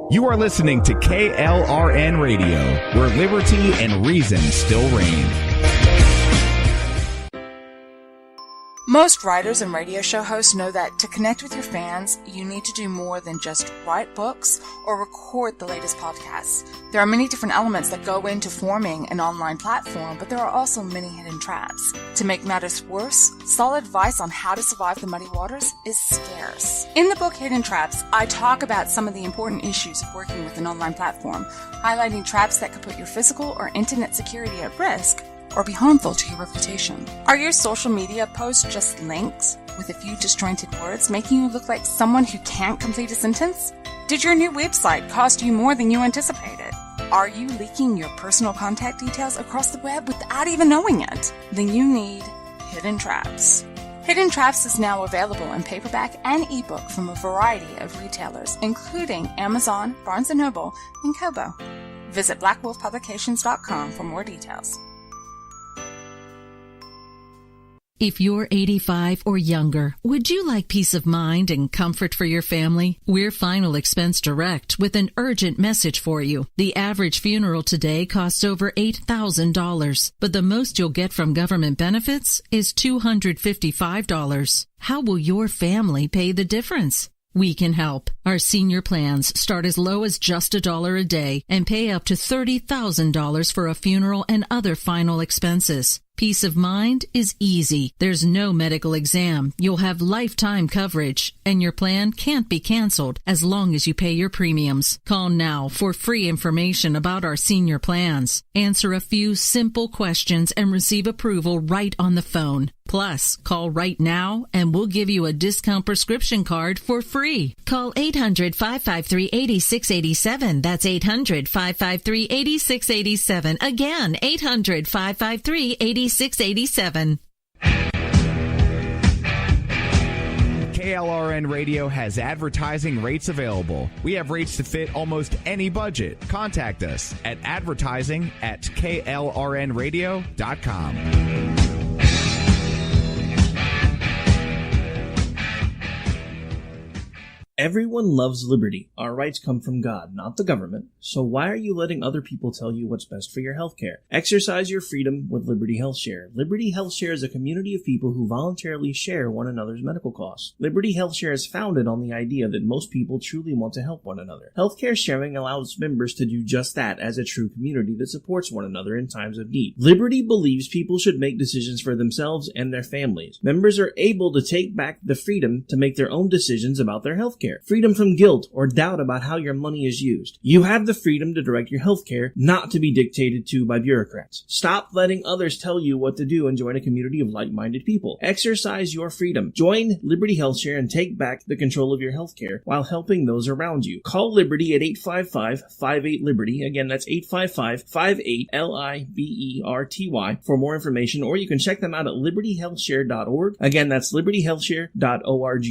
You are listening to KLRN Radio, where liberty and reason still reign. Most writers and radio show hosts know that to connect with your fans, you need to do more than just write books or record the latest podcasts. There are many different elements that go into forming an online platform, but there are also many hidden traps. To make matters worse, solid advice on how to survive the muddy waters is scarce. In the book Hidden Traps, I talk about some of the important issues of working with an online platform, highlighting traps that could put your physical or internet security at risk or be harmful to your reputation. Are your social media posts just links with a few disjointed words, making you look like someone who can't complete a sentence? Did your new website cost you more than you anticipated? Are you leaking your personal contact details across the web without even knowing it? Then you need Hidden Traps. Hidden Traps is now available in paperback and ebook from a variety of retailers, including Amazon, Barnes & Noble, and Kobo. Visit blackwolfpublications.com for more details. If you're 85 or younger, would you like peace of mind and comfort for your family? We're Final Expense Direct with an urgent message for you. The average funeral today costs over $8,000, but the most you'll get from government benefits is $255. How will your family pay the difference? We can help. Our senior plans start as low as just $1 a day and pay up to $30,000 for a funeral and other final expenses. Peace of mind is easy. There's no medical exam. You'll have lifetime coverage, and your plan can't be canceled as long as you pay your premiums. Call now for free information about our senior plans. Answer a few simple questions and receive approval right on the phone. Plus, call right now and we'll give you a discount prescription card for free. Call 800-553-8687. That's 800-553-8687. Again, 800-553-8687. KLRN Radio has advertising rates available. We have rates to fit almost any budget. Contact us at advertising@klrnradio.com. Everyone loves liberty. Our rights come from God, not the government. So why are you letting other people tell you what's best for your healthcare? Exercise your freedom with Liberty Health Share. Liberty Health Share is a community of people who voluntarily share one another's medical costs. Liberty Health Share is founded on the idea that most people truly want to help one another. Healthcare sharing allows members to do just that as a true community that supports one another in times of need. Liberty believes people should make decisions for themselves and their families. Members are able to take back the freedom to make their own decisions about their healthcare. Freedom from guilt or doubt about how your money is used. You have the freedom to direct your healthcare, not to be dictated to by bureaucrats. Stop letting others tell you what to do and join a community of like-minded people. Exercise your freedom. Join Liberty Health Share and take back the control of your healthcare while helping those around you. Call Liberty at 855-58-LIBERTY. Again, that's 855-58-LIBERTY for more information, or you can check them out at libertyhealthshare.org. Again, that's libertyhealthshare.org.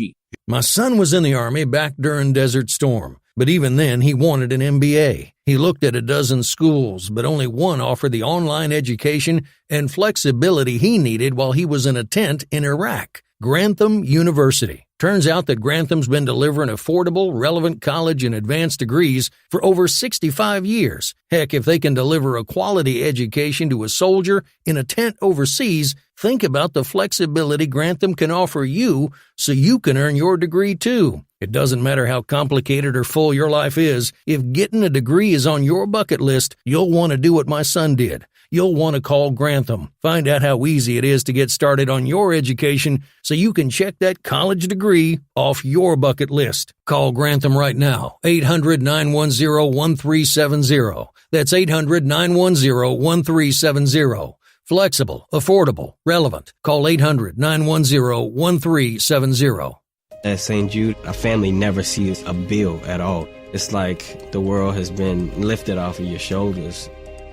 My son was in the Army back during Desert Storm, but even then he wanted an MBA. He looked at a dozen schools, but only one offered the online education and flexibility he needed while he was in a tent in Iraq. Grantham University. Turns out that Grantham's been delivering affordable, relevant college and advanced degrees for over 65 years. Heck, if they can deliver a quality education to a soldier in a tent overseas, think about the flexibility Grantham can offer you so you can earn your degree too. It doesn't matter how complicated or full your life is, if getting a degree is on your bucket list, you'll want to do what my son did. You'll want to call Grantham. Find out how easy it is to get started on your education so you can check that college degree off your bucket list. Call Grantham right now, 800-910-1370. That's 800-910-1370. Flexible, affordable, relevant. Call 800-910-1370. At St. Jude, a family never sees a bill at all. It's like the world has been lifted off of your shoulders.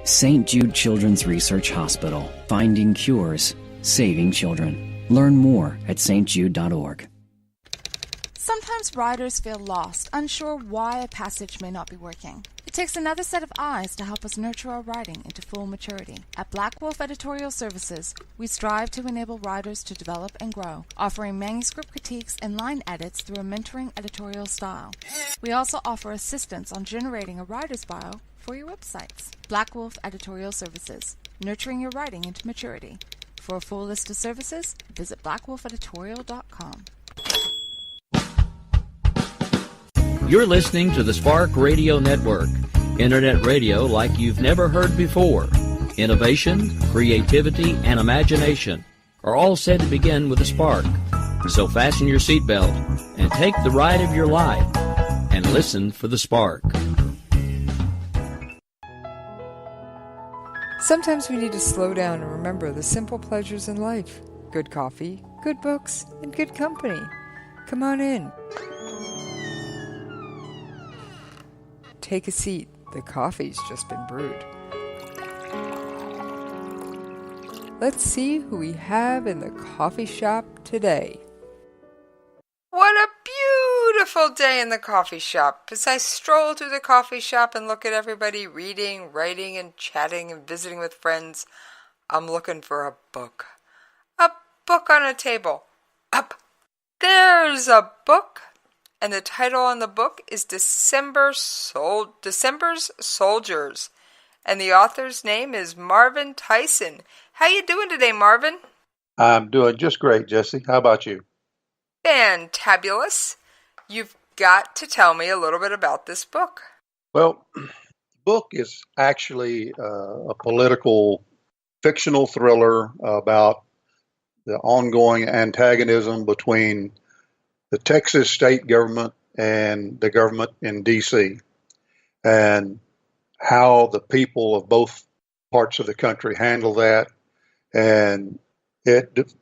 St. Jude Children's Research Hospital. Finding cures, saving children. Learn more at stjude.org. Sometimes writers feel lost, unsure why a passage may not be working. It takes another set of eyes to help us nurture our writing into full maturity. At Black Wolf Editorial Services, we strive to enable writers to develop and grow, offering manuscript critiques and line edits through a mentoring editorial style. We also offer assistance on generating a writer's bio for your websites. Black Wolf Editorial Services, nurturing your writing into maturity. For a full list of services, visit blackwolfeditorial.com. You're listening to the Spark Radio Network, internet radio like you've never heard before. Innovation, creativity, and imagination are all said to begin with a spark. So fasten your seatbelt and take the ride of your life and listen for the spark. Sometimes we need to slow down and remember the simple pleasures in life. Good coffee, good books, and good company. Come on in. Take a seat. The coffee's just been brewed. Let's see who we have in the coffee shop today. What a beautiful day in the coffee shop. As I stroll through the coffee shop and look at everybody reading, writing, and chatting and visiting with friends, I'm looking for a book. A book on a table. Up. There's a book. And the title on the book is December's Soldiers. And the author's name is Marvin Tyson. How you doing today, Marvin? I'm doing just great, Jesse. How about you? Fantabulous. You've got to tell me a little bit about this book. Well, the book is actually a political fictional thriller about the ongoing antagonism between the Texas state government and the government in D.C., and how the people of both parts of the country handle that. And it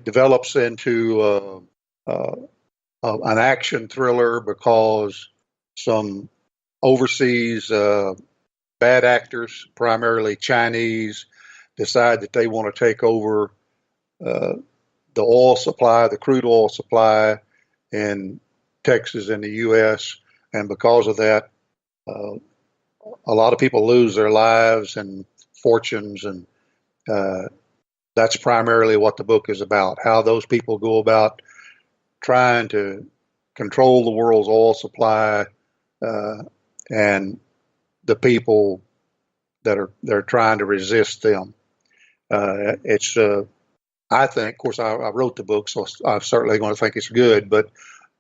develops into an action thriller because some overseas bad actors, primarily Chinese, decide that they want to take over the oil supply, the crude oil supply in Texas and the U.S. And because of that, a lot of people lose their lives and fortunes, and that's primarily what the book is about, how those people go about trying to control the world's oil supply, and the people that they're trying to resist them. It's I think, of course, I wrote the book, so I'm certainly going to think it's good, but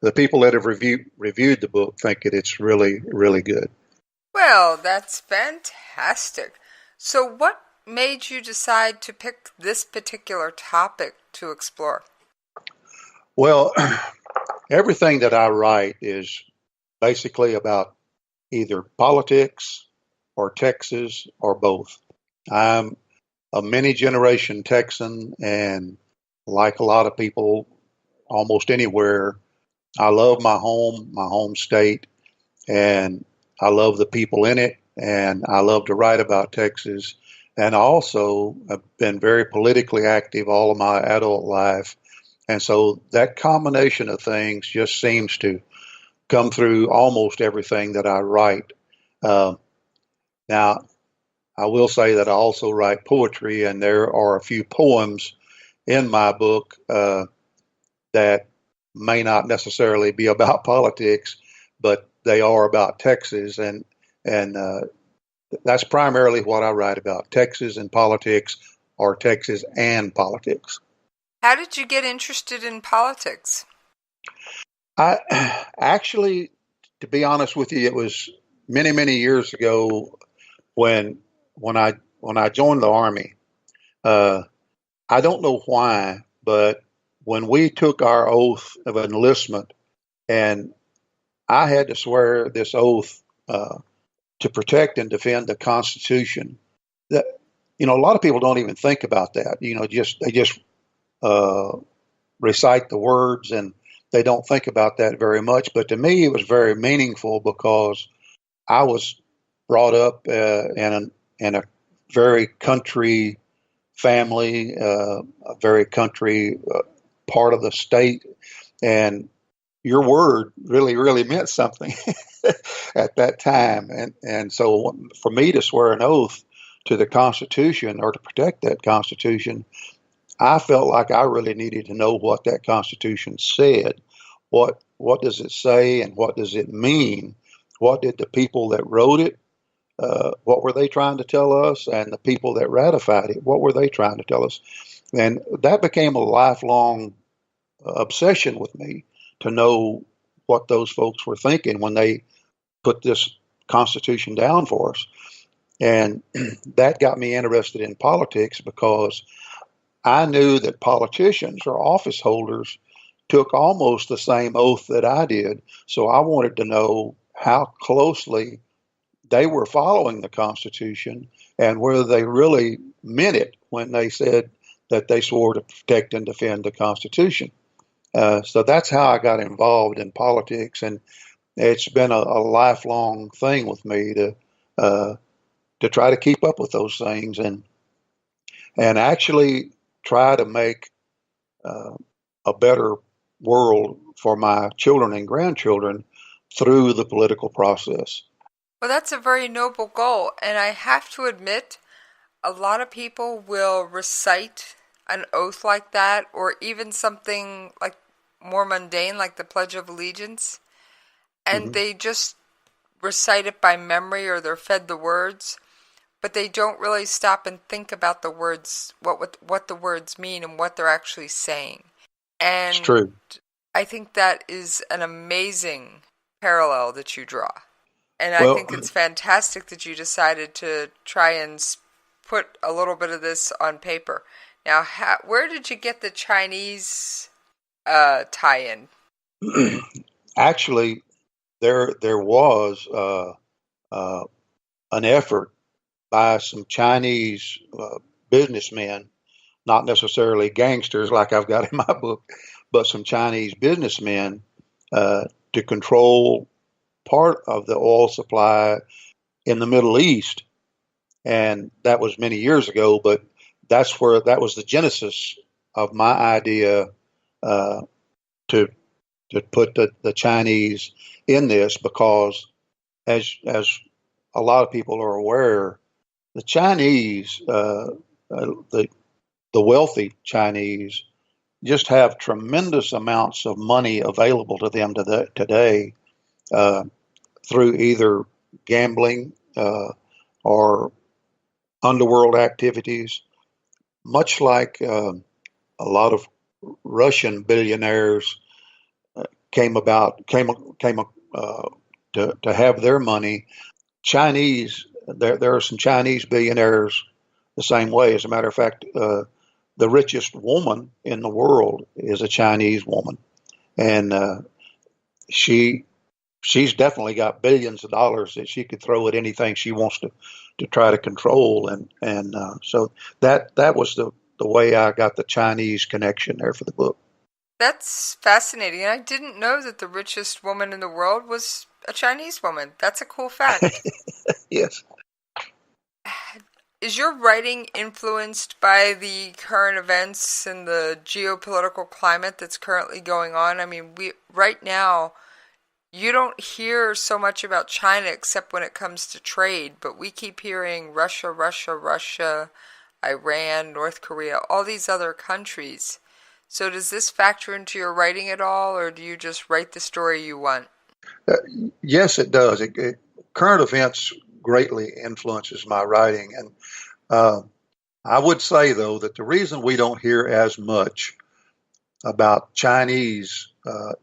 the people that have reviewed the book think that it's really, really good. Well, that's fantastic. So what made you decide to pick this particular topic to explore? Well, everything that I write is basically about either politics or Texas or both. I'm a many-generation Texan, and like a lot of people almost anywhere, I love my home state, and I love the people in it, and I love to write about Texas. And I also have been very politically active all of my adult life. And so that combination of things just seems to come through almost everything that I write. Now, I will say that I also write poetry, and there are a few poems in my book that may not necessarily be about politics, but they are about Texas, and that's primarily what I write about, Texas and politics, or Texas and politics. How did you get interested in politics? I actually, to be honest with you, it was many, many years ago when I joined the Army. I don't know why, but when we took our oath of enlistment, and I had to swear this oath to protect and defend the Constitution, that, a lot of people don't even think about that. They just recite the words, and they don't think about that very much. But to me, it was very meaningful because I was brought up in a very country family, a very country part of the state, and your word really, really meant something. at that time. And so for me to swear an oath to the Constitution or to protect that Constitution, I felt like I really needed to know what that Constitution said. What does it say and what does it mean? What did the people that wrote it, what were they trying to tell us? And the people that ratified it, what were they trying to tell us? And that became a lifelong obsession with me to know what those folks were thinking when they put this Constitution down for us. And that got me interested in politics because I knew that politicians or office holders took almost the same oath that I did. So I wanted to know how closely they were following the Constitution and whether they really meant it when they said that they swore to protect and defend the Constitution. So that's how I got involved in politics, and it's been a lifelong thing with me to try to keep up with those things and actually try to make a better world for my children and grandchildren through the political process. Well, that's a very noble goal, and I have to admit, a lot of people will recite an oath like that, or even something like more mundane, like the Pledge of Allegiance, and they just recite it by memory, or they're fed the words, but they don't really stop and think about the words, what the words mean and what they're actually saying. And it's true. I think that is an amazing parallel that you draw. And I think it's fantastic that you decided to try and put a little bit of this on paper. Now, where did you get the Chinese tie-in? Actually, there was an effort by some Chinese businessmen, not necessarily gangsters like I've got in my book, but some Chinese businessmen to control part of the oil supply in the Middle East. And that was many years ago, but that was the genesis of my idea to put the Chinese in this, because as a lot of people are aware, the Chinese, the wealthy Chinese, just have tremendous amounts of money available to them today through either gambling or underworld activities, much like a lot of Russian billionaires came to have their money. Chinese, there are some Chinese billionaires the same way. As a matter of fact, the richest woman in the world is a Chinese woman, and she's definitely got billions of dollars that she could throw at anything she wants to try to control, and so that was the way I got the Chinese connection there for the book. That's fascinating. I didn't know that the richest woman in the world was a Chinese woman. That's a cool fact. Yes. Is your writing influenced by the current events and the geopolitical climate that's currently going on? I mean, right now, you don't hear so much about China except when it comes to trade, but we keep hearing Russia, Iran, North Korea, all these other countries. So does this factor into your writing at all, or do you just write the story you want? Yes, it does. Current events greatly influences my writing. And I would say, though, that the reason we don't hear as much about Chinese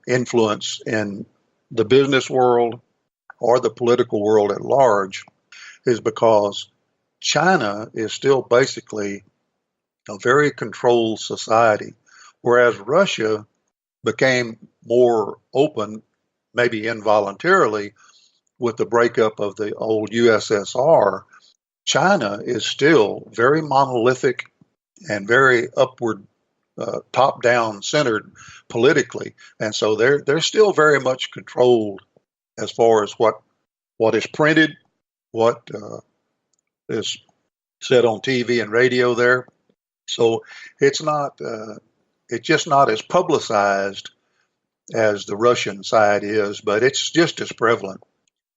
influence in the business world or the political world at large is because China is still basically a very controlled society, whereas Russia became more open, maybe involuntarily, with the breakup of the old USSR. China is still very monolithic and very upward, top-down centered politically, and so they're still very much controlled as far as what is printed, what is said on TV and radio there. So it's just not as publicized as the Russian side is, but it's just as prevalent.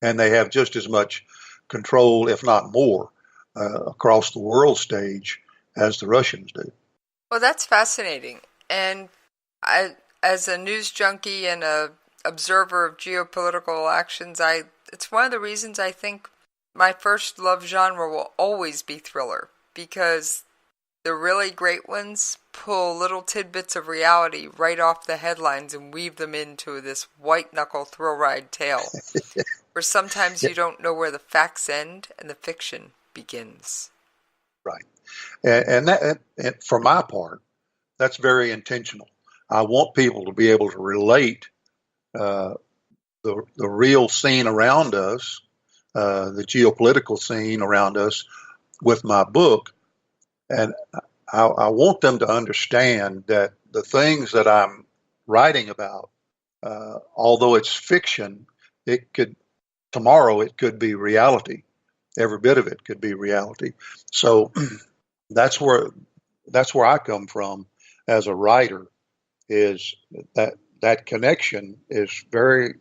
and they have just as much control, if not more, across the world stage as the Russians do. Well, that's fascinating. And I, as a news junkie and a observer of geopolitical actions, it's one of the reasons I think my first love genre will always be thriller, because the really great ones pull little tidbits of reality right off the headlines and weave them into this white-knuckle thrill ride tale, where sometimes you don't know where the facts end and the fiction begins. Right. And that, and for my part, that's very intentional. I want people to be able to relate the real scene around us, the geopolitical scene around us, with my book. And I want them to understand that the things that I'm writing about, although it's fiction, tomorrow it could be reality. Every bit of it could be reality. So that's where I come from as a writer, is that connection is very,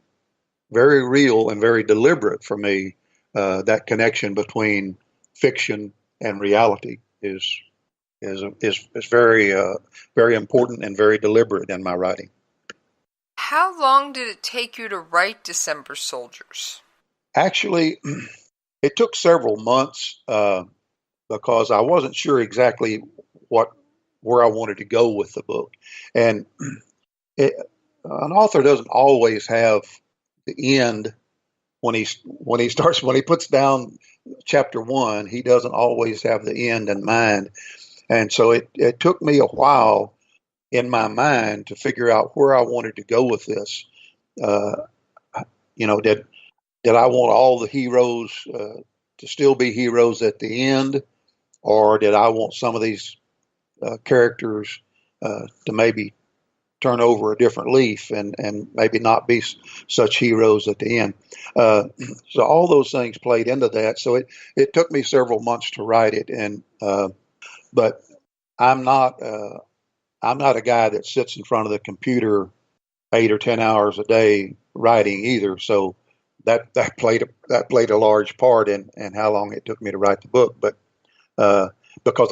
very real and very deliberate for me. That connection between fiction and reality is very, very important and very deliberate in my writing. How long did it take you to write December Soldiers? Actually, it took several months because I wasn't sure exactly where I wanted to go with the book. And an author doesn't always have the end when he puts down chapter 1. He doesn't always have the end in mind. And so it took me a while in my mind to figure out where I wanted to go with this. Did I want all the heroes to still be heroes at the end, or did I want some of these characters to maybe turn over a different leaf and maybe not be such heroes at the end? So all those things played into that. So it took me several months to write it, but I'm not a guy that sits in front of the computer 8 or 10 hours a day writing either. So that played a large part in how long it took me to write the book. But because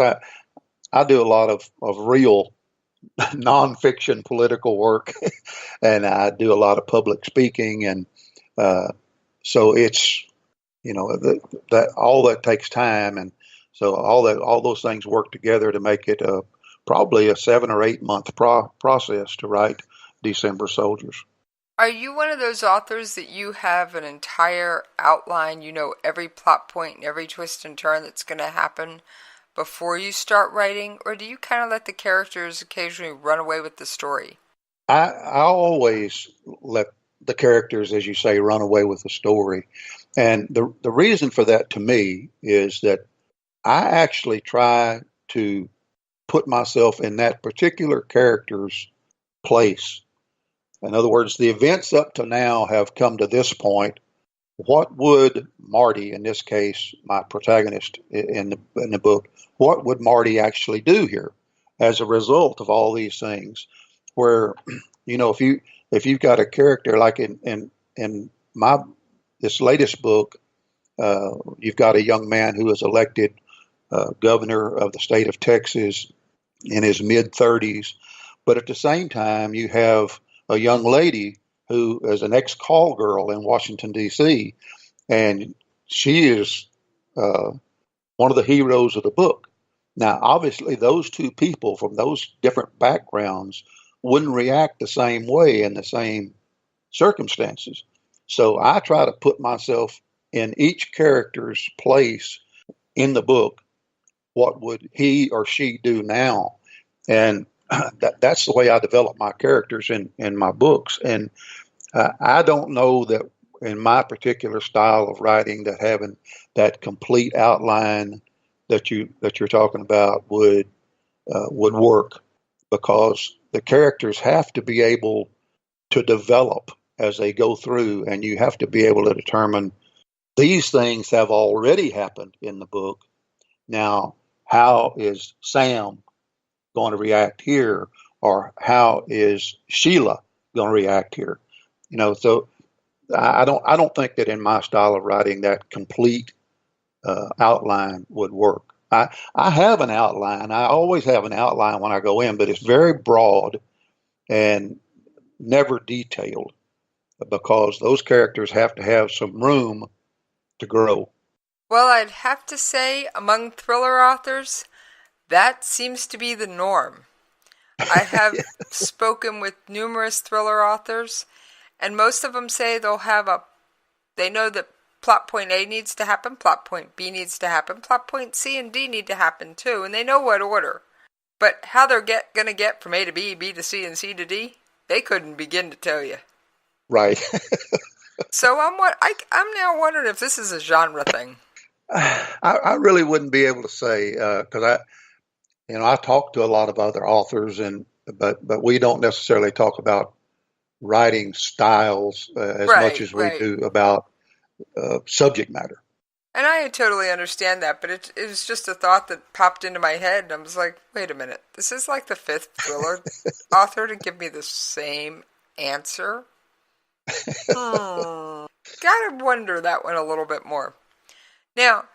I do a lot of real nonfiction political work, and I do a lot of public speaking, and so it's that all that takes time, and so all those things work together to make it probably a 7 or 8 month process to write December Soldiers. Are you one of those authors that you have an entire outline, you know every plot point and every twist and turn that's going to happen before you start writing, or do you kind of let the characters occasionally run away with the story? I always let the characters, as you say, run away with the story. And the reason for that to me is that I actually try to put myself in that particular character's place. In other words, the events up to now have come to this point. What would Marty, in this case, my protagonist in the book, what would Marty actually do here as a result of all these things? Where, if you've got a character like in this latest book, you've got a young man who is elected governor of the state of Texas in his mid-30s, but at the same time you have a young lady who is an ex-call girl in Washington, D.C., and she is one of the heroes of the book. Now, obviously, those two people from those different backgrounds wouldn't react the same way in the same circumstances. So I try to put myself in each character's place in the book. What would he or she do now? And that's the way I develop my characters in my books. And I don't know that in my particular style of writing that having that complete outline that you're talking about would work, because the characters have to be able to develop as they go through, and you have to be able to determine these things have already happened in the book. Now, how is Sam going to react here, or how is Sheila going to react here? So I don't think that in my style of writing that complete outline would work. I have an outline. I always have an outline when I go in, but it's very broad and never detailed because those characters have to have some room to grow. Well, I'd have to say, among thriller authors, that seems to be the norm. I have spoken with numerous thriller authors, and most of them say they know that plot point A needs to happen, plot point B needs to happen, plot point C and D need to happen too, and they know what order. But how they're going to get from A to B, B to C, and C to D, they couldn't begin to tell you. Right. So I'm now wondering if this is a genre thing. I really wouldn't be able to say because I talk to a lot of other authors, but we don't necessarily talk about writing styles as much as we do about subject matter. And I totally understand that, but it was just a thought that popped into my head, and I was like, wait a minute, this is like the fifth thriller author to give me the same answer? Gotta wonder that one a little bit more. Now,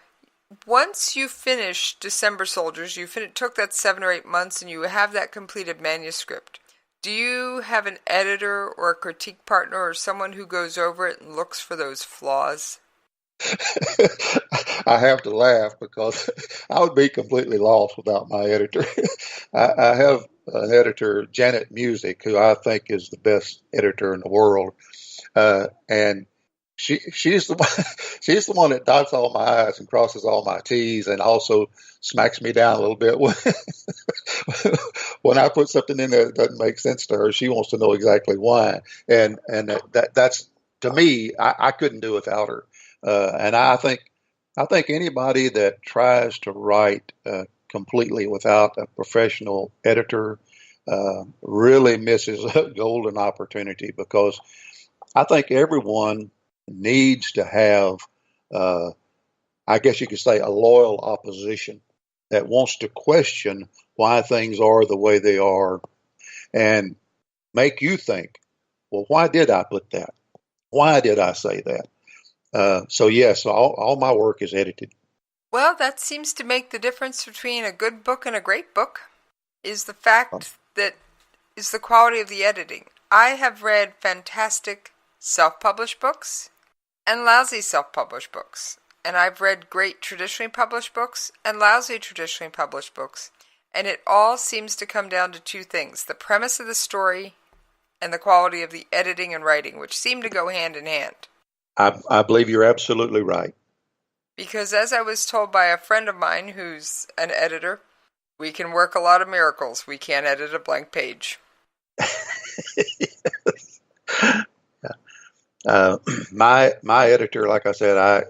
once you finish December Soldiers, took that 7 or 8 months and you have that completed manuscript, do you have an editor or a critique partner or someone who goes over it and looks for those flaws? I have to laugh because I would be completely lost without my editor. I have an editor, Janet Music, who I think is the best editor in the world. And she's the one that dots all my I's and crosses all my T's, and also smacks me down a little bit when I put something in there that doesn't make sense to her. She wants to know exactly why, and that's to me, I couldn't do without her. And I think anybody that tries to write completely without a professional editor really misses a golden opportunity, because I think everyone needs to have, I guess you could say, a loyal opposition that wants to question why things are the way they are and make you think, well, why did I put that? Why did I say that? So yes, all my work is edited. Well, that seems to make the difference between a good book and a great book, is the fact that is the quality of the editing. I have read fantastic self-published books and lousy self-published books. And I've read great traditionally published books and lousy traditionally published books. And it all seems to come down to two things: the premise of the story and the quality of the editing and writing, which seem to go hand in hand. I believe you're absolutely right. Because as I was told by a friend of mine who's an editor, we can work a lot of miracles. We can't edit a blank page. My editor, like I said,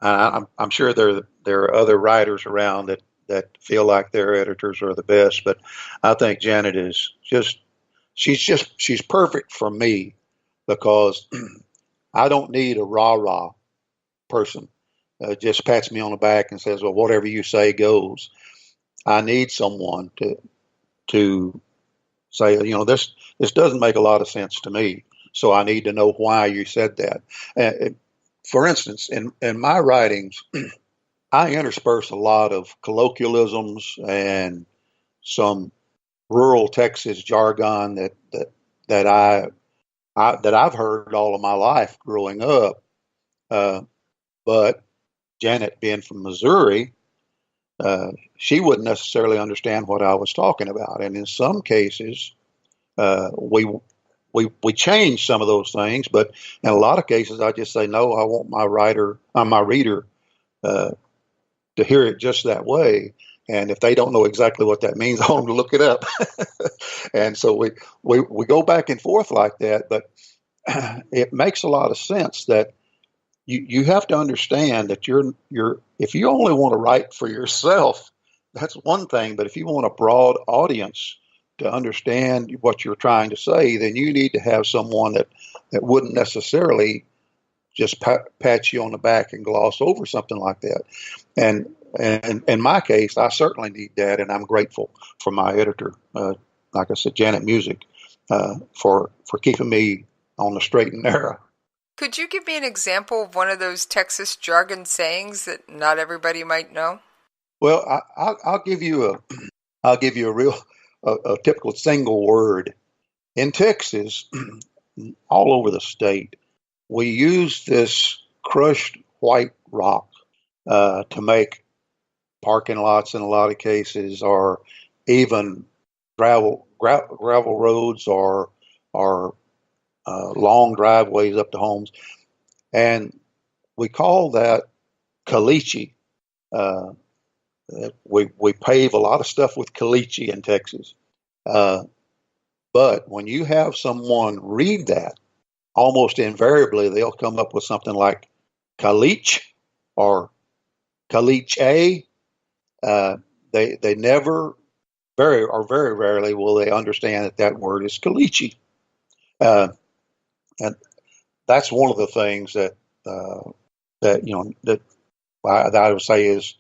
I'm sure there are other writers around that feel like their editors are the best, but I think Janet is she's perfect for me, because I don't need a rah-rah person. Just pats me on the back and says, well, whatever you say goes. I need someone to say, this doesn't make a lot of sense to me, so I need to know why you said that. For instance, in my writings, I intersperse a lot of colloquialisms and some rural Texas jargon that I've heard all of my life growing up. But Janet, being from Missouri, she wouldn't necessarily understand what I was talking about, and in some cases, we change some of those things. But in a lot of cases, I just say, no, I want my reader to hear it just that way. And if they don't know exactly what that means, I want them to look it up. And so we go back and forth like that. But it makes a lot of sense that you have to understand that if you only want to write for yourself, that's one thing. But if you want a broad audience to understand what you're trying to say, then you need to have someone that wouldn't necessarily just pat you on the back and gloss over something like that. And in my case, I certainly need that, and I'm grateful for my editor, like I said, Janet Music, for keeping me on the straight and narrow. Could you give me an example of one of those Texas jargon sayings that not everybody might know? Well, I'll give you a typical single word. In Texas, all over the state, we use this crushed white rock to make parking lots in a lot of cases, or even gravel roads, or long driveways up to homes, and we call that caliche. Uh, we pave a lot of stuff with caliche in Texas. But when you have someone read that, almost invariably they'll come up with something like caliche or caliche. They never, very rarely will they understand that word is caliche. And that's one of the things that I would say is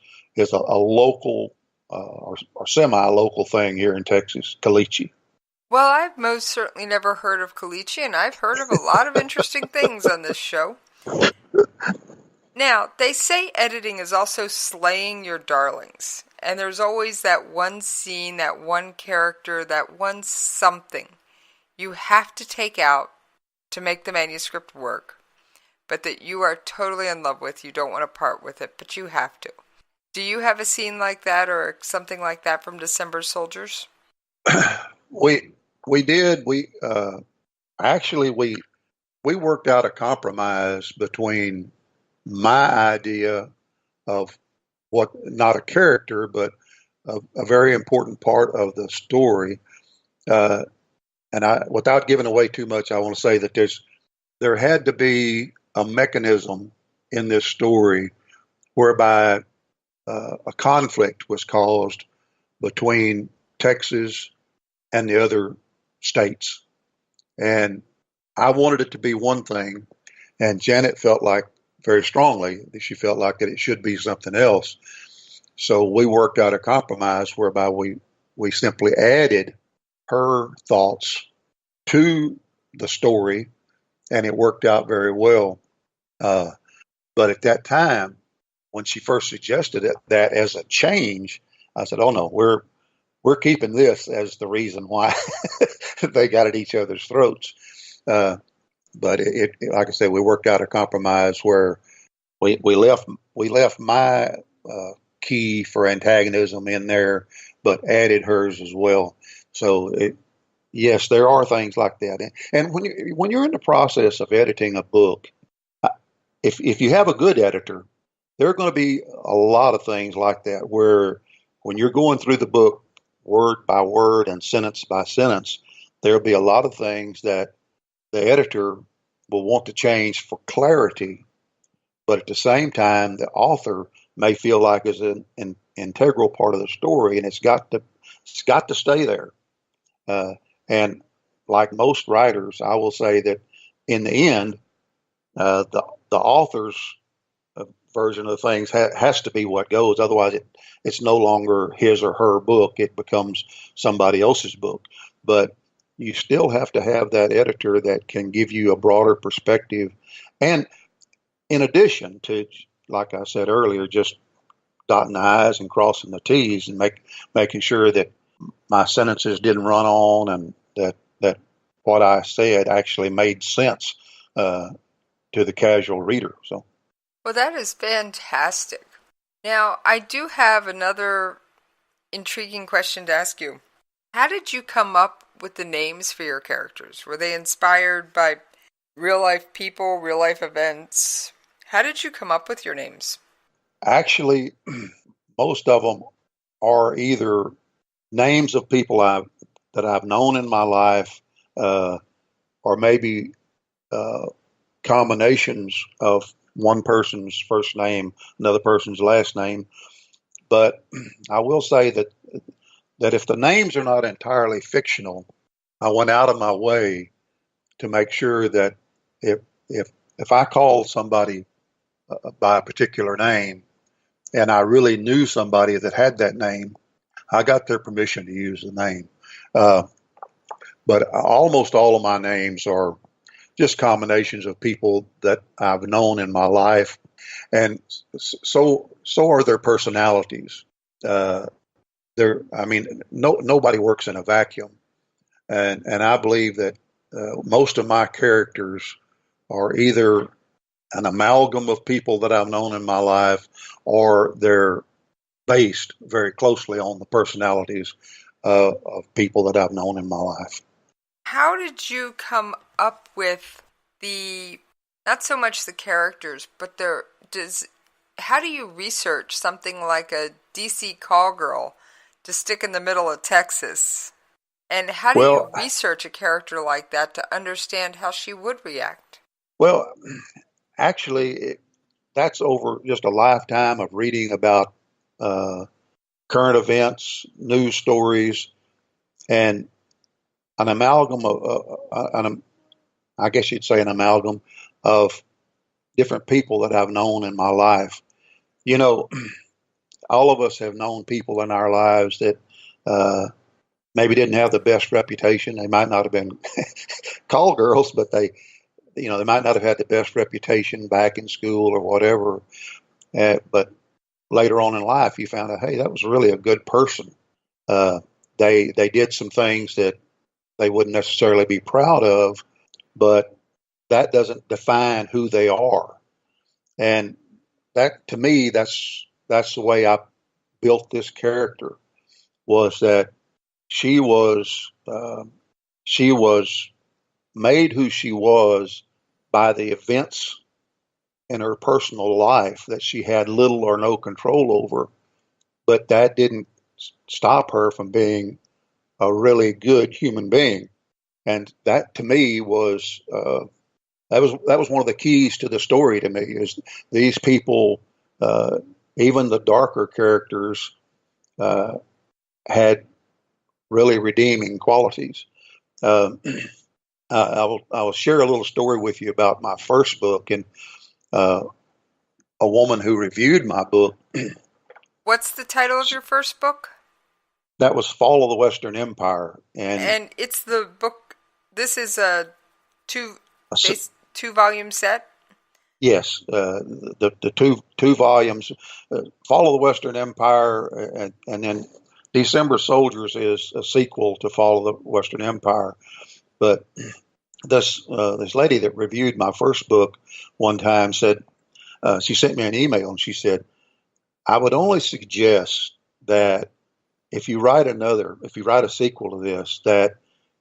a local or semi-local thing here in Texas, caliche. Well, I've most certainly never heard of caliche, and I've heard of a lot of interesting things on this show. Now, they say editing is also slaying your darlings, and there's always that one scene, that one character, that one something you have to take out to make the manuscript work, but that you are totally in love with. You don't want to part with it, but you have to. Do you have a scene like that or something like that from December Soldiers? We did. We worked out a compromise between my idea of what, not a character, but a very important part of the story. And without giving away too much, I want to say that there had to be a mechanism in this story whereby a conflict was caused between Texas and the other states. And I wanted it to be one thing, and Janet felt like very strongly that she felt like that it should be something else. So we worked out a compromise whereby we simply added her thoughts to the story, and it worked out very well. But at that time, when she first suggested that as a change, I said, "Oh no, we're keeping this as the reason why they got at each other's throats." But it, like I said, we worked out a compromise where we left my key for antagonism in there, but added hers as well. So yes, there are things like that. And when you're in the process of editing a book, if you have a good editor, there are going to be a lot of things like that where when you're going through the book word by word and sentence by sentence, there'll be a lot of things that the editor will want to change for clarity, but at the same time, the author may feel like is an integral part of the story, and it's got to stay there. And like most writers, I will say that in the end, the author's version of things has to be what goes. Otherwise, it's no longer his or her book. It becomes somebody else's book. But you still have to have that editor that can give you a broader perspective. And in addition to, like I said earlier, just dotting the I's and crossing the T's and making sure that my sentences didn't run on and that what I said actually made sense to the casual reader. So. Well, that is fantastic. Now, I do have another intriguing question to ask you. How did you come up with the names for your characters? Were they inspired by real-life people, real-life events? How did you come up with your names? Actually, most of them are either names of people that I've known in my life, or maybe combinations of one person's first name, another person's last name. But I will say that if the names are not entirely fictional, I went out of my way to make sure that if I called somebody by a particular name and I really knew somebody that had that name, I got their permission to use the name. But almost all of my names are just combinations of people that I've known in my life, and so are their personalities. I mean, nobody works in a vacuum, and I believe that most of my characters are either an amalgam of people that I've known in my life, or they're based very closely on the personalities of people that I've known in my life. How did you come up with not so much the characters, but how do you research something like a DC call girl to stick in the middle of Texas? And how do you research a character like that to understand how she would react? Well, actually, that's over just a lifetime of reading about current events, news stories, and an amalgam I guess you'd say an amalgam of different people that I've known in my life. You know, all of us have known people in our lives that maybe didn't have the best reputation. They might not have been call girls, but they might not have had the best reputation back in school or whatever. But later on in life, you found out, hey, that was really a good person. They did some things that they wouldn't necessarily be proud of, but that doesn't define who they are. And that, to me, that's the way I built this character, was that she was made who she was by the events in her personal life that she had little or no control over, but that didn't stop her from being a really good human being. And that, to me, was that was one of the keys to the story to me, is these people, even the darker characters, had really redeeming qualities. I will share a little story with you about my first book, and a woman who reviewed my book. What's the title of your first book? That was Fall of the Western Empire, and it's the book. This is a two-volume set. Yes, the two volumes, Fall of the Western Empire, and then December Soldiers is a sequel to Fall of the Western Empire. But this lady that reviewed my first book one time said, she sent me an email and she said, I would only suggest that if you write a sequel to this, that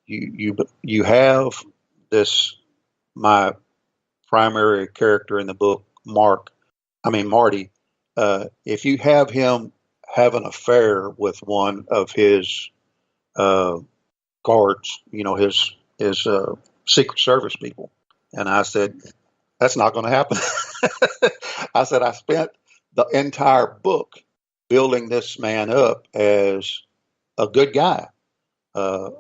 you have this, my primary character in the book, Marty, if you have him have an affair with one of his guards, his Secret Service people. And I said, that's not going to happen. I said, I spent the entire book building this man up as a good guy, a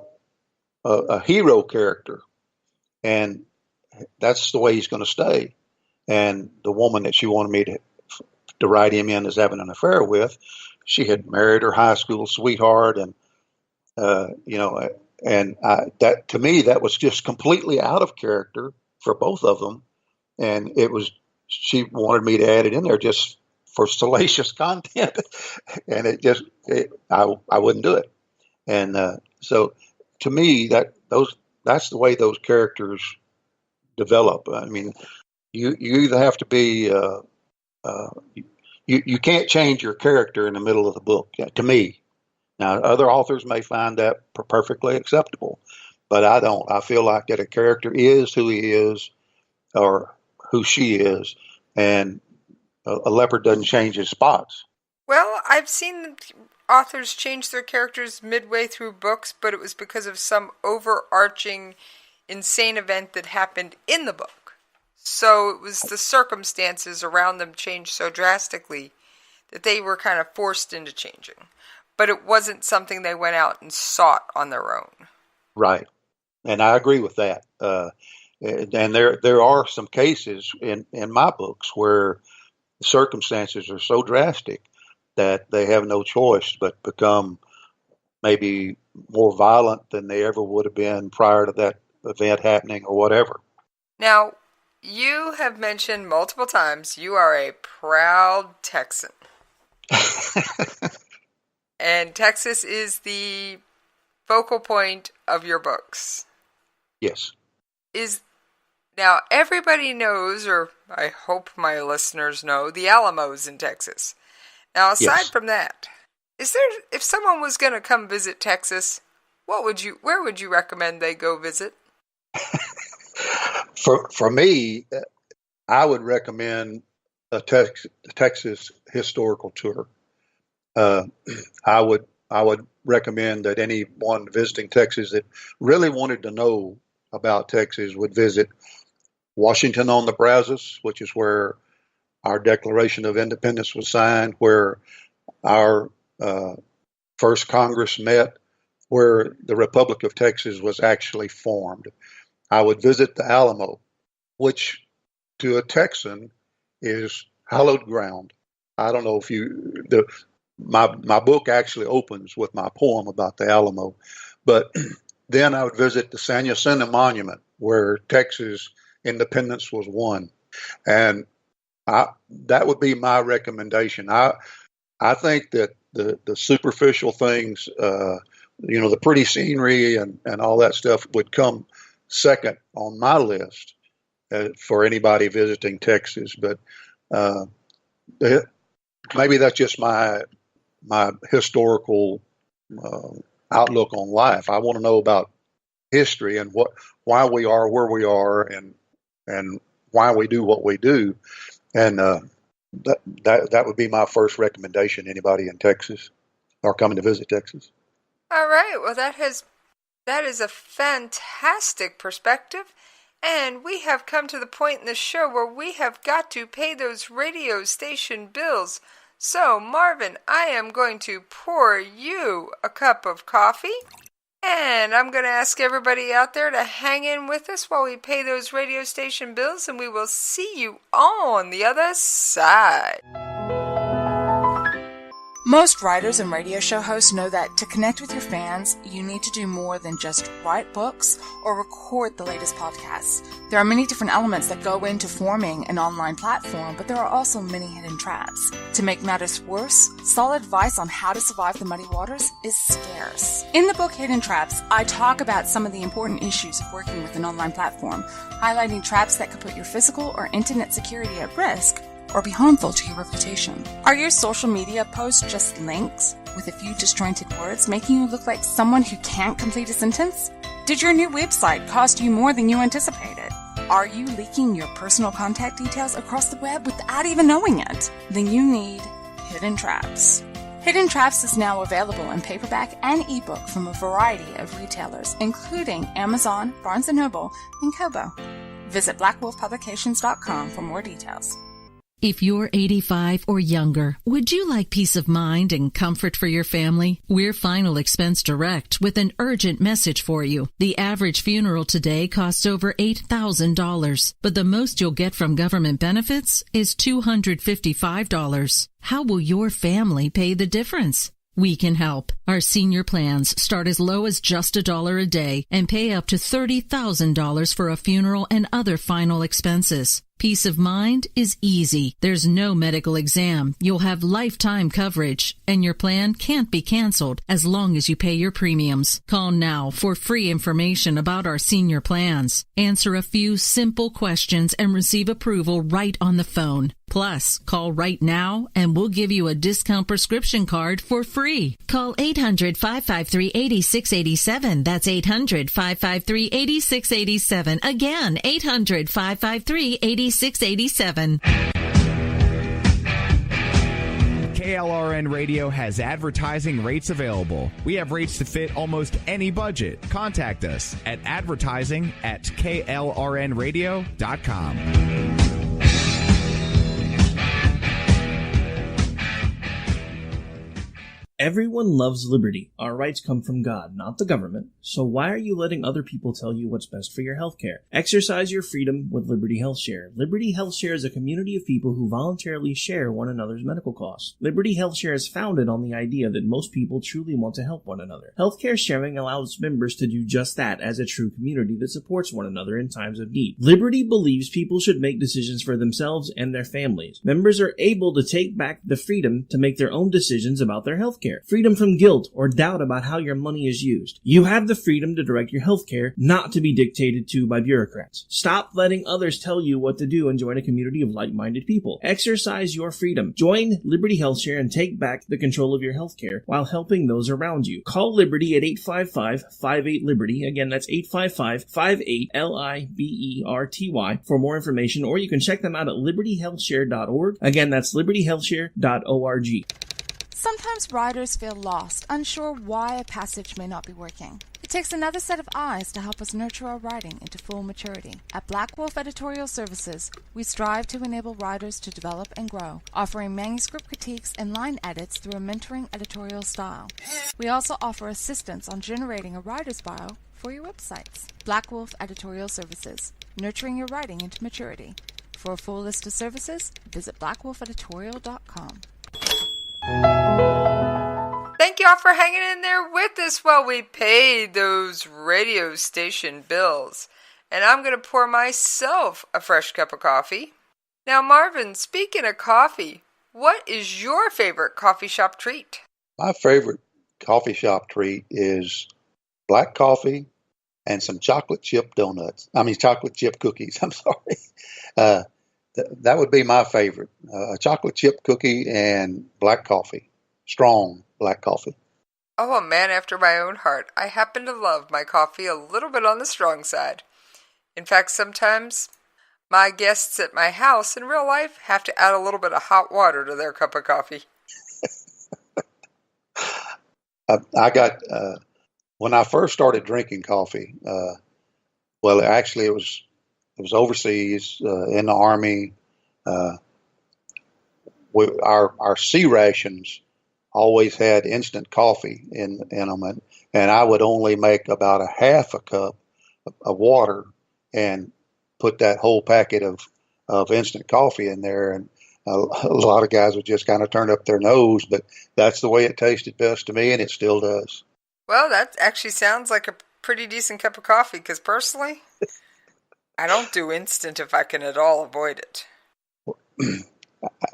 hero character. And that's the way he's going to stay. And the woman that she wanted me to write him in as having an affair with, she had married her high school sweetheart, and that, to me, that was just completely out of character for both of them. And she wanted me to add it in there just for salacious content, and I wouldn't do it. And so, to me, that's the way those characters develop. I mean, you either have to be you can't change your character in the middle of the book. To me, now other authors may find that perfectly acceptable, but I don't. I feel like that a character is who he is or who she is, and a leopard doesn't change his spots. Well, I've seen authors change their characters midway through books, but it was because of some overarching insane event that happened in the book. So it was the circumstances around them changed so drastically that they were kind of forced into changing. But it wasn't something they went out and sought on their own. Right. And I agree with that. And there are some cases in my books where the circumstances are so drastic that they have no choice but become maybe more violent than they ever would have been prior to that event happening or whatever. Now, you have mentioned multiple times you are a proud Texan. And Texas is the focal point of your books. Yes. Now, everybody knows, or I hope my listeners know, the Alamos in Texas. Now, aside from that, if someone was going to come visit Texas, where would you recommend they go visit? For me, I would recommend a Texas historical tour. I would recommend that anyone visiting Texas that really wanted to know about Texas would visit Washington on the Brazos, which is where our Declaration of Independence was signed, where our first Congress met, where the Republic of Texas was actually formed. I would visit the Alamo, which to a Texan is hallowed ground. I don't know if my book actually opens with my poem about the Alamo, but then I would visit the San Jacinto Monument, where Texas independence was won. And that would be my recommendation. I think that the superficial things, the pretty scenery and all that stuff would come second on my list for anybody visiting Texas. But maybe that's just my historical outlook on life. I want to know about history and why we are where we are and why we do what we do. And that would be my first recommendation to anybody in Texas or coming to visit Texas. All right. Well, that is a fantastic perspective. And we have come to the point in the show where we have got to pay those radio station bills. So, Marvin, I am going to pour you a cup of coffee. And I'm going to ask everybody out there to hang in with us while we pay those radio station bills, and we will see you on the other side. Most writers and radio show hosts know that to connect with your fans, you need to do more than just write books or record the latest podcasts. There are many different elements that go into forming an online platform, but there are also many hidden traps. To make matters worse, solid advice on how to survive the muddy waters is scarce. In the book Hidden Traps, I talk about some of the important issues of working with an online platform, highlighting traps that could put your physical or internet security at risk or be harmful to your reputation. Are your social media posts just links with a few disjointed words, making you look like someone who can't complete a sentence? Did your new website cost you more than you anticipated? Are you leaking your personal contact details across the web without even knowing it? Then you need Hidden Traps. Hidden Traps is now available in paperback and ebook from a variety of retailers, including Amazon, Barnes & Noble, and Kobo. Visit blackwolfpublications.com for more details. If you're 85 or younger, would you like peace of mind and comfort for your family? We're Final Expense Direct with an urgent message for you. The average funeral today costs over $8,000, but the most you'll get from government benefits is $255. How will your family pay the difference? We can help. Our senior plans start as low as just $1 a day and pay up to $30,000 for a funeral and other final expenses. Peace of mind is easy. There's no medical exam. You'll have lifetime coverage, and your plan can't be canceled as long as you pay your premiums. Call now for free information about our senior plans. Answer a few simple questions and receive approval right on the phone. Plus, call right now and we'll give you a discount prescription card for free. Call 800-553-8687. That's 800-553-8687. Again, 800-553-8687. KLRN Radio has advertising rates available. We have rates to fit almost any budget. Contact us at advertising@klrnradio.com. Everyone loves liberty. Our rights come from God, not the government. So why are you letting other people tell you what's best for your healthcare? Exercise your freedom with Liberty Health Share. Liberty Health Share is a community of people who voluntarily share one another's medical costs. Liberty Health Share is founded on the idea that most people truly want to help one another. Healthcare sharing allows members to do just that as a true community that supports one another in times of need. Liberty believes people should make decisions for themselves and their families. Members are able to take back the freedom to make their own decisions about their healthcare. Freedom from guilt or doubt about how your money is used. You have the freedom to direct your healthcare, not to be dictated to by bureaucrats. Stop letting others tell you what to do and join a community of like-minded people. Exercise your freedom. Join Liberty Health Share and take back the control of your healthcare while helping those around you. Call Liberty at 855-58-LIBERTY. Again, that's 855-58-LIBERTY for more information, or you can check them out at libertyhealthshare.org. Again, that's libertyhealthshare.org. Sometimes riders feel lost, unsure why a passage may not be working. It takes another set of eyes to help us nurture our writing into full maturity. At Black Wolf Editorial Services, we strive to enable writers to develop and grow, offering manuscript critiques and line edits through a mentoring editorial style. We also offer assistance on generating a writer's bio for your websites. Black Wolf Editorial Services, nurturing your writing into maturity. For a full list of services, visit blackwolfeditorial.com. Thank y'all for hanging in there with us while we paid those radio station bills. And I'm going to pour myself a fresh cup of coffee. Now, Marvin, speaking of coffee, what is your favorite coffee shop treat? My favorite coffee shop treat is black coffee and some chocolate chip chocolate chip cookies. I'm sorry. That would be my favorite. A chocolate chip cookie and black coffee. Strong black coffee. Oh, a man after my own heart. I happen to love my coffee a little bit on the strong side. In fact, sometimes my guests at my house in real life have to add a little bit of hot water to their cup of coffee. I got, when I first started drinking coffee, well, actually it was overseas, in the Army. Our C rations always had instant coffee in them, and I would only make about a half a cup of water and put that whole packet of instant coffee in there, and a lot of guys would just kind of turn up their nose, but that's the way it tasted best to me, and it still does. Well, that actually sounds like a pretty decent cup of coffee, because personally, I don't do instant if I can at all avoid it.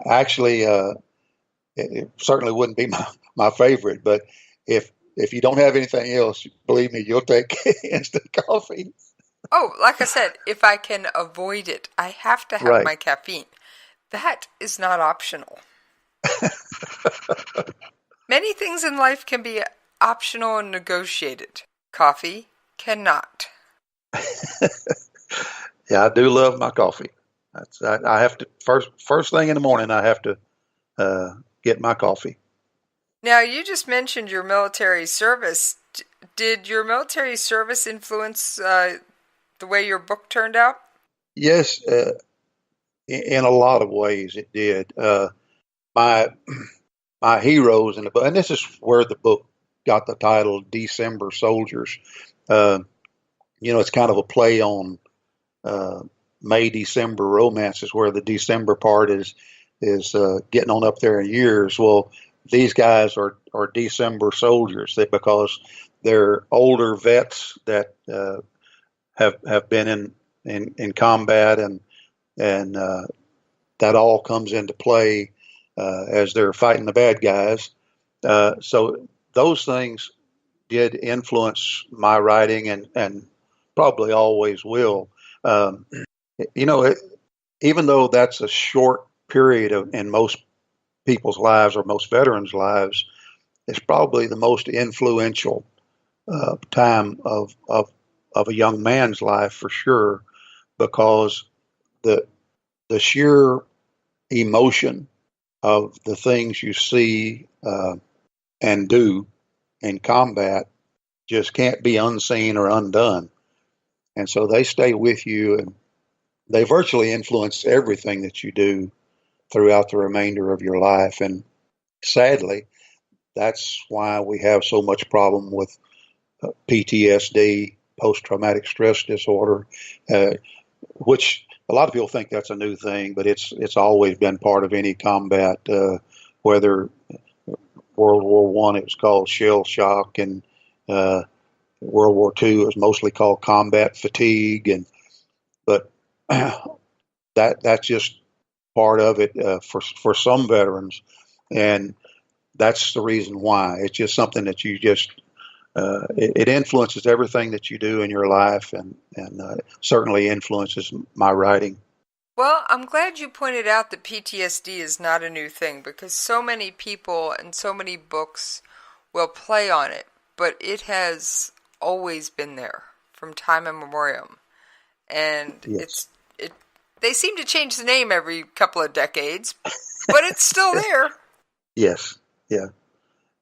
Actually, it certainly wouldn't be my favorite, but if you don't have anything else, believe me, you'll take instant coffee. Oh, like I said, if I can avoid it, I have to have my caffeine. That is not optional. Many things in life can be optional and negotiated. Coffee cannot. Yeah, I do love my coffee. I have to first thing in the morning. I have to get my coffee. Now, you just mentioned your military service. Did your military service influence the way your book turned out? Yes, in a lot of ways it did. My heroes in the book, and this is where the book got the title December Soldiers. It's kind of a play on May-December romances, where the December part is getting on up there in years. Well, these guys are December soldiers because they're older vets that have been in combat, and that all comes into play as they're fighting the bad guys. So those things did influence my writing, and probably always will. Even though that's a short period in most people's lives, or most veterans' lives, it's probably the most influential time of a young man's life, for sure, because the sheer emotion of the things you see and do in combat just can't be unseen or undone. And so they stay with you, and they virtually influence everything that you do throughout the remainder of your life. And sadly, that's why we have so much problem with PTSD, post-traumatic stress disorder, which a lot of people think that's a new thing, but it's always been part of any combat. Whether World War One, it was called shell shock, and World War II, it was mostly called combat fatigue, but that's just part of it for some veterans, and that's the reason why. It's just something that you just it influences everything that you do in your life, and certainly influences my writing. Well, I'm glad you pointed out that PTSD is not a new thing, because so many people and so many books will play on it, but it has always been there from time immemorial. And Yes. they seem to change the name every couple of decades, but it's still there. Yes, yeah,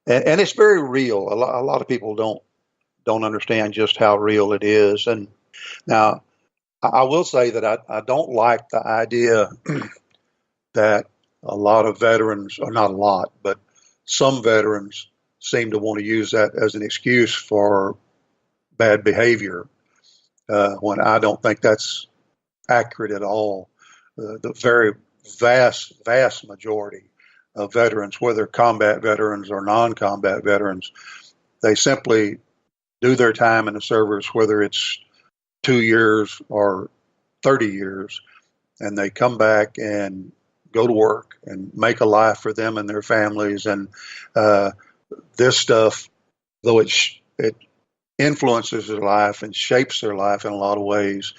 and it's very real. A lot of people don't understand just how real it is. And now, I will say that I don't like the idea that a lot of veterans, or not a lot, but some veterans seem to want to use that as an excuse for bad behavior, when I don't think that's accurate at all. The very vast majority of veterans, whether combat veterans or non-combat veterans, they simply do their time in the service, whether it's 2 years or 30 years, and they come back and go to work and make a life for them and their families. And this stuff, though it influences their life and shapes their life in a lot of ways,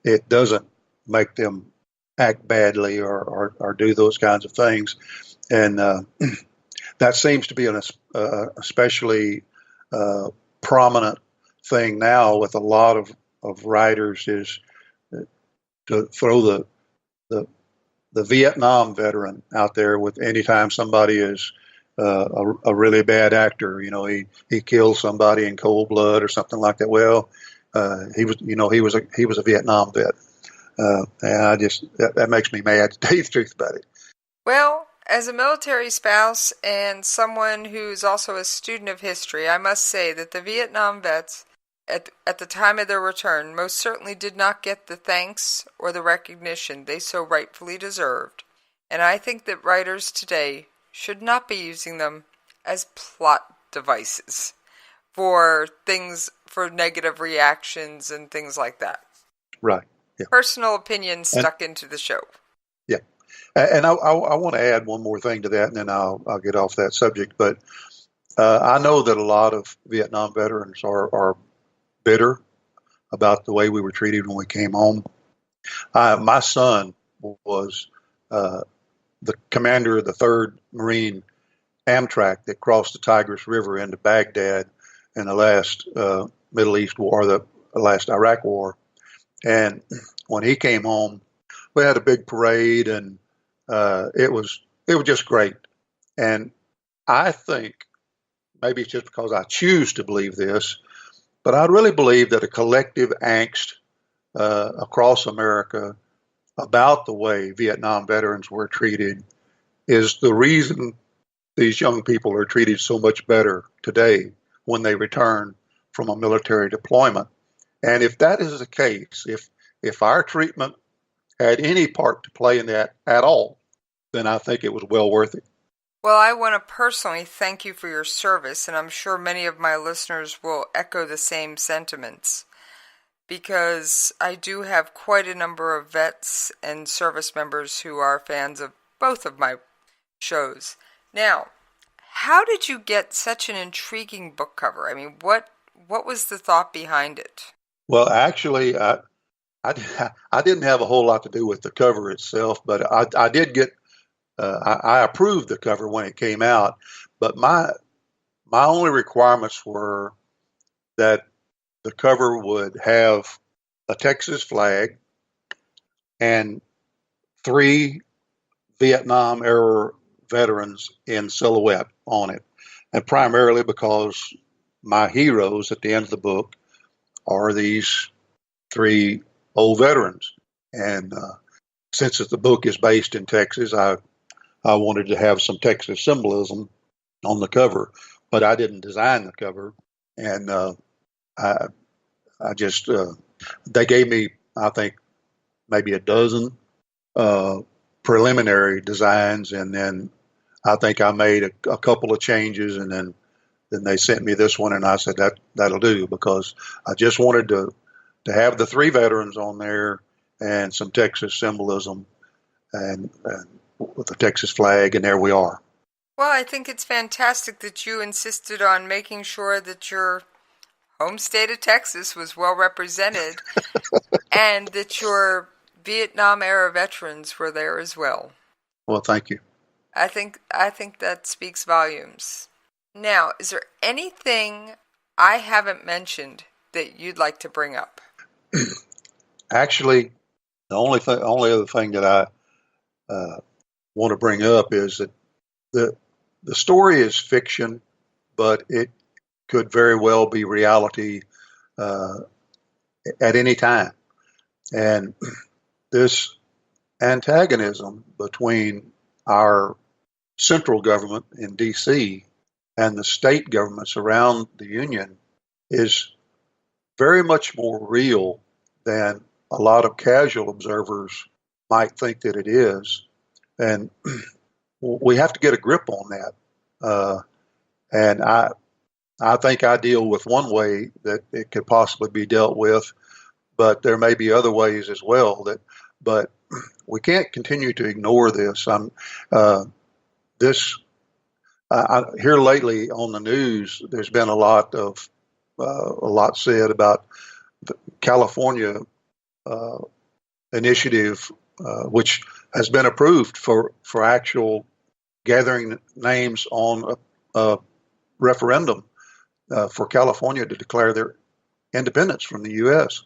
it doesn't make them act badly or do those kinds of things. And that seems to be an especially prominent thing now with a lot of writers, is to throw the Vietnam veteran out there with anytime somebody is a really bad actor. He killed somebody in cold blood or something like that. Well, he was a Vietnam vet, and that makes me mad to tell you the truth about it. Well, as a military spouse and someone who's also a student of history, I must say that the Vietnam vets, at the time of their return, most certainly did not get the thanks or the recognition they so rightfully deserved. And I think that writers today should not be using them as plot devices for negative reactions and things like that. Right. Yeah. Personal opinion stuck into the show. Yeah. And I want to add one more thing to that, and then I'll get off that subject. But I know that a lot of Vietnam veterans are bitter about the way we were treated when we came home. My son was the commander of the 3rd Marine Amtrak that crossed the Tigris River into Baghdad in the last Middle East war, the last Iraq war. And when he came home, we had a big parade, and it was just great. And I think, maybe it's just because I choose to believe this, but I really believe that a collective angst across America about the way Vietnam veterans were treated is the reason these young people are treated so much better today when they return from a military deployment. And if that is the case, if our treatment had any part to play in that at all, then I think it was well worth it. Well, I want to personally thank you for your service, and I'm sure many of my listeners will echo the same sentiments, because I do have quite a number of vets and service members who are fans of both of my shows. Now, how did you get such an intriguing book cover? I mean, what was the thought behind it? Well, actually, I didn't have a whole lot to do with the cover itself, but I did get. I approved the cover when it came out, but my only requirements were that the cover would have a Texas flag and 3 Vietnam era veterans in silhouette on it, and primarily because my heroes at the end of the book are these 3 old veterans. And since the book is based in Texas, I wanted to have some Texas symbolism on the cover, but I didn't design the cover. And I, I just, they gave me, I think, maybe a dozen preliminary designs, and then I think I made a couple of changes, and then they sent me this one, and I said that'll do, because I just wanted to have the three veterans on there and some Texas symbolism, and with the Texas flag, and there we are. Well, I think it's fantastic that you insisted on making sure that your home state of Texas was well represented and that your Vietnam-era veterans were there as well. Well, thank you. I think that speaks volumes. Now, is there anything I haven't mentioned that you'd like to bring up? Actually, the only other thing that I want to bring up is that the story is fiction, but it could very well be reality at any time. And this antagonism between our central government in D.C. and the state governments around the Union is very much more real than a lot of casual observers might think that it is. And we have to get a grip on that. And I think I deal with one way that it could possibly be dealt with, but there may be other ways as well. But we can't continue to ignore this. Here lately on the news, there's been a lot said about the California initiative, which has been approved for actual gathering names on a referendum for California to declare their independence from the U.S.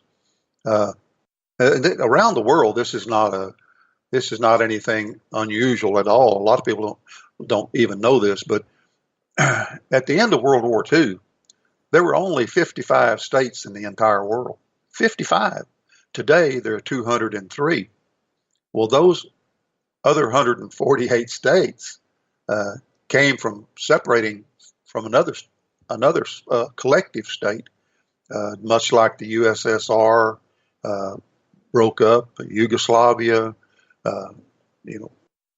Around the world, this is not anything unusual at all. A lot of people don't even know this, but at the end of World War II, there were only 55 states in the entire world. 55. Today, there are 203. Well, those other 148 states came from separating from another collective state, much like the USSR broke up, Yugoslavia,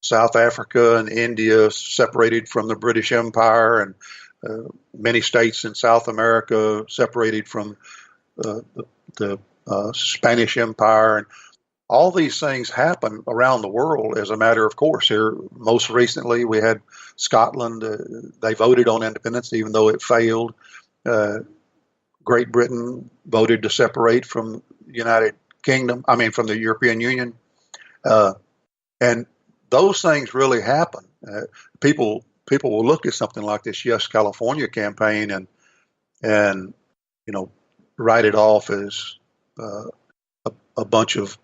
South Africa and India separated from the British Empire, and many states in South America separated from the Spanish Empire. And all these things happen around the world as a matter of course. Here, most recently, we had Scotland. They voted on independence, even though it failed. Great Britain voted to separate from from the European Union. And those things really happen. People will look at something like this Yes California campaign and write it off as a bunch of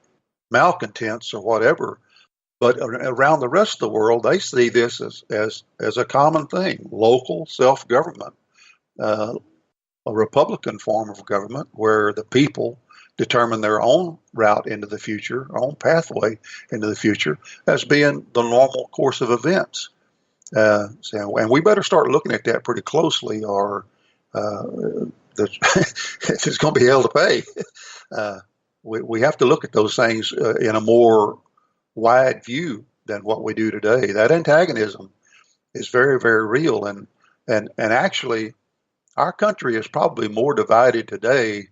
malcontents or whatever. But around the rest of the world, they see this as a common thing: local self-government, a Republican form of government where the people determine their own route into the future, our own pathway into the future, as being the normal course of events. And we better start looking at that pretty closely, or it's going to be hell to pay. We have to look at those things in a more wide view than what we do today. That antagonism is very, very real, and actually, our country is probably more divided today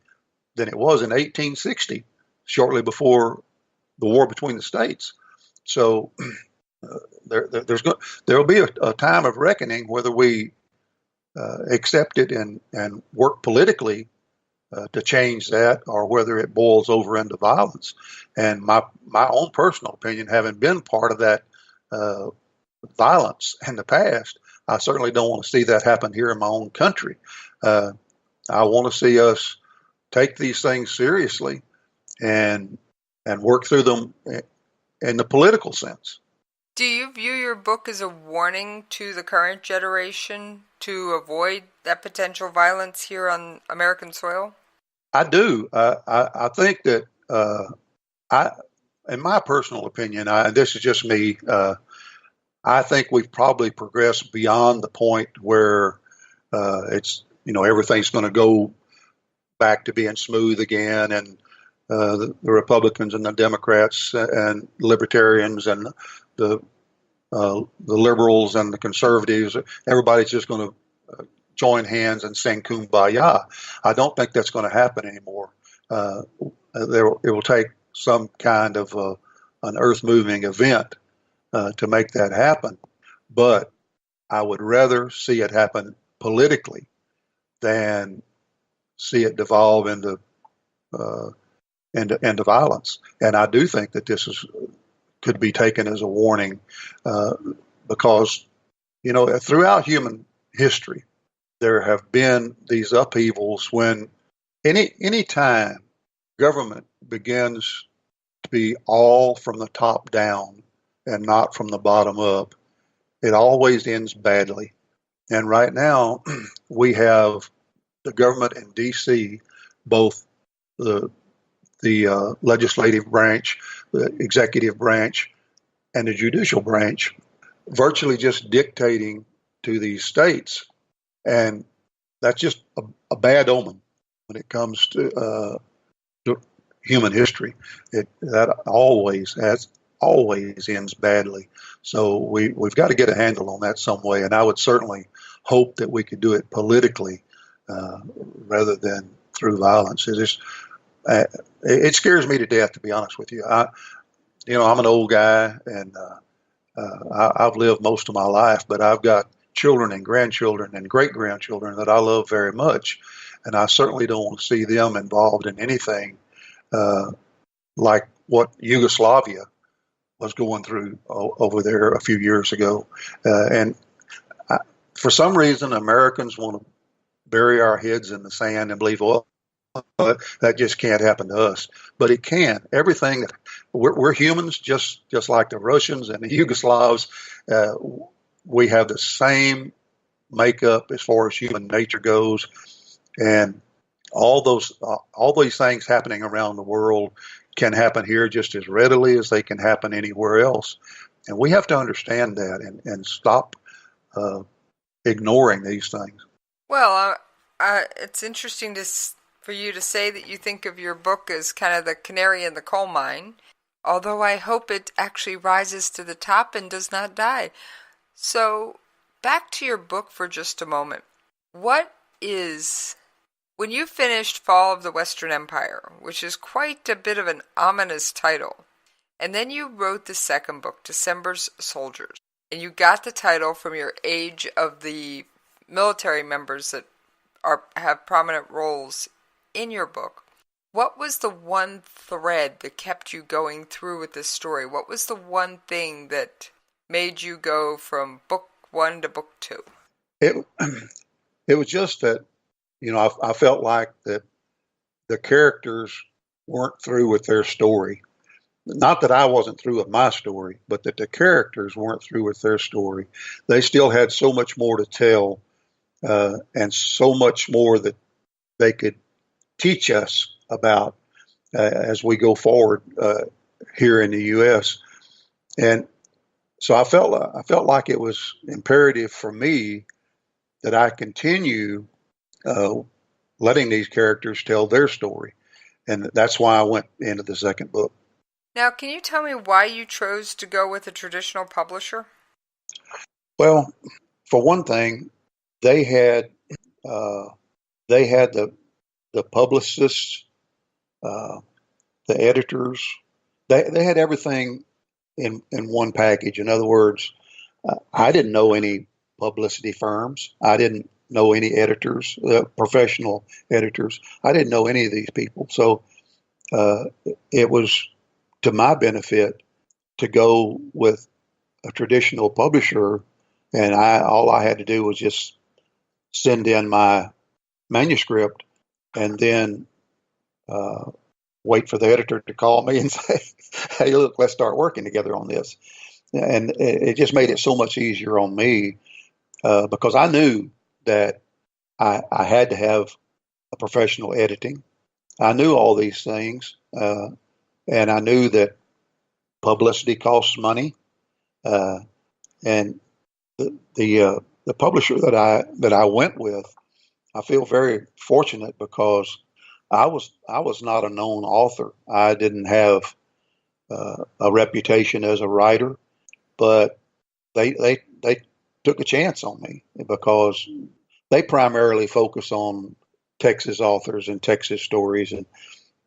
than it was in 1860, shortly before the war between the states. So there'll be a time of reckoning whether we accept it and work politically to change that, or whether it boils over into violence. And my own personal opinion, having been part of that violence in the past, I certainly don't want to see that happen here in my own country. I want to see us take these things seriously and work through them in the political sense. Do you view your book as a warning to the current generation to avoid that potential violence here on American soil? I do. I think that in my personal opinion, and this is just me, I think we've probably progressed beyond the point where it's, everything's going to go back to being smooth again, and the Republicans and the Democrats and libertarians and the liberals and the conservatives, everybody's just going to join hands and sing Kumbaya. I don't think that's going to happen anymore. It will take some kind of an earth-moving event to make that happen. But I would rather see it happen politically than see it devolve into violence. And I do think that this could be taken as a warning because, throughout human history, there have been these upheavals when any time government begins to be all from the top down and not from the bottom up, it always ends badly. And right now, we have the government in D.C., both the legislative branch, the executive branch, and the judicial branch, virtually just dictating to these states. And that's just a bad omen when it comes to human history. That always ends badly. So we've got to get a handle on that some way. And I would certainly hope that we could do it politically rather than through violence. It scares me to death, to be honest with you. I'm an old guy, and I've lived most of my life, but I've got children and grandchildren and great-grandchildren that I love very much, and I certainly don't want to see them involved in anything like what Yugoslavia was going through over there a few years ago. For some reason, Americans want to bury our heads in the sand and believe, well, that just can't happen to us. But it can. Everything, we're humans, just like the Russians and the Yugoslavs. We have the same makeup as far as human nature goes, and all these things happening around the world can happen here just as readily as they can happen anywhere else. And we have to understand that and stop ignoring these things. Well, it's interesting for you to say that you think of your book as kind of the canary in the coal mine, although I hope it actually rises to the top and does not die. So, back to your book for just a moment. When you finished Fall of the Western Empire, which is quite a bit of an ominous title, and then you wrote the second book, December's Soldiers, and you got the title from your age of the military members that have prominent roles in your book. What was the one thread that kept you going through with this story? What was the one thing that made you go from book one to book two? It was just that, I felt like that the characters weren't through with their story. Not that I wasn't through with my story, but that the characters weren't through with their story. They still had so much more to tell, and so much more that they could teach us about as we go forward here in the U.S. And so I felt like it was imperative for me that I continue letting these characters tell their story, and that's why I went into the second book. Now, can you tell me why you chose to go with a traditional publisher? Well, for one thing, they had the publicists, the editors. They had everything in one package. In other words, I didn't know any publicity firms. I didn't know any editors, professional editors. I didn't know any of these people. So it was to my benefit to go with a traditional publisher, and all I had to do was just send in my manuscript and then wait for the editor to call me and say, hey, look, let's start working together on this. And it just made it so much easier on me because I knew that I had to have a professional editing. I knew all these things, and I knew that publicity costs money. And the publisher that I went with, I feel very fortunate because I was not a known author. I didn't have a reputation as a writer, but they took a chance on me because they primarily focus on Texas authors and Texas stories and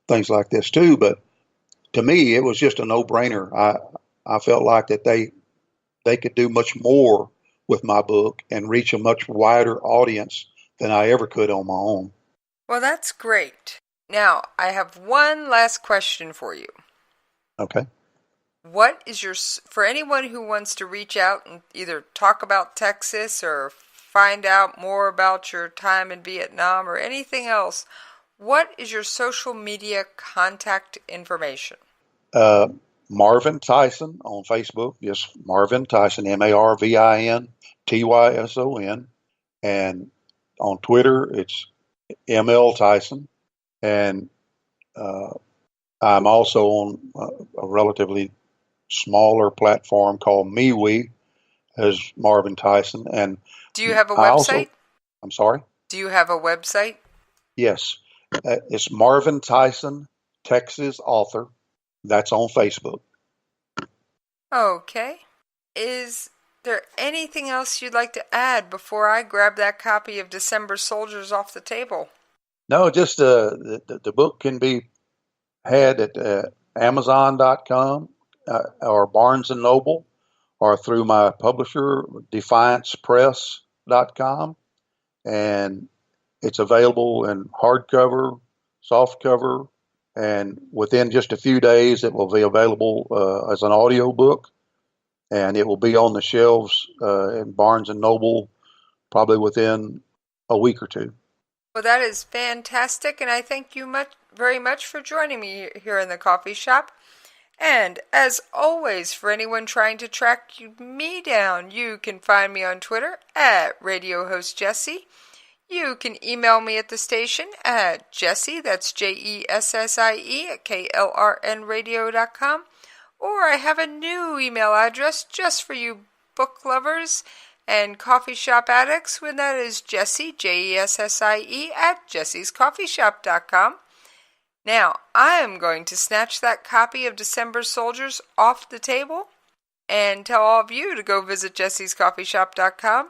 things like this too. But to me, it was just a no-brainer. I felt like that they could do much more with my book and reach a much wider audience than I ever could on my own. Well, that's great. Now, I have one last question for you. Okay. What is for anyone who wants to reach out and either talk about Texas or find out more about your time in Vietnam or anything else, what is your social media contact information? Marvin Tyson on Facebook, just Marvin Tyson, MarvinTyson. And on Twitter, it's ML Tyson. And I'm also on a relatively smaller platform called MeWe as Marvin Tyson. And do you have a website? I'm sorry? Do you have a website? Yes. It's Marvin Tyson, Texas Author. That's on Facebook. Okay. Is there anything else you'd like to add before I grab that copy of December Soldiers off the table? No, just the book can be had at Amazon.com or Barnes & Noble or through my publisher, DefiancePress.com. And it's available in hardcover, softcover, and within just a few days it will be available as an audio book. And it will be on the shelves in Barnes & Noble probably within a week or two. Well, that is fantastic, and I thank you very much for joining me here in the coffee shop. And as always, for anyone trying to track me down, you can find me on Twitter at Radio Host Jesse. You can email me at the station at Jessie, that's Jessie, at KLRNradio.com. Or I have a new email address just for you book lovers and coffee shop addicts, when that is Jessie, Jessie, at jessiescoffeeshop.com. Now, I am going to snatch that copy of December Soldiers off the table and tell all of you to go visit jessiescoffeeshop.com,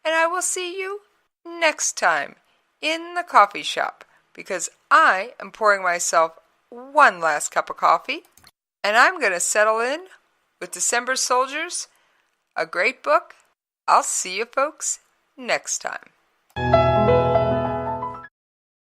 and I will see you next time in the coffee shop, because I am pouring myself one last cup of coffee, and I'm going to settle in with December Soldiers, a great book. I'll see you folks next time.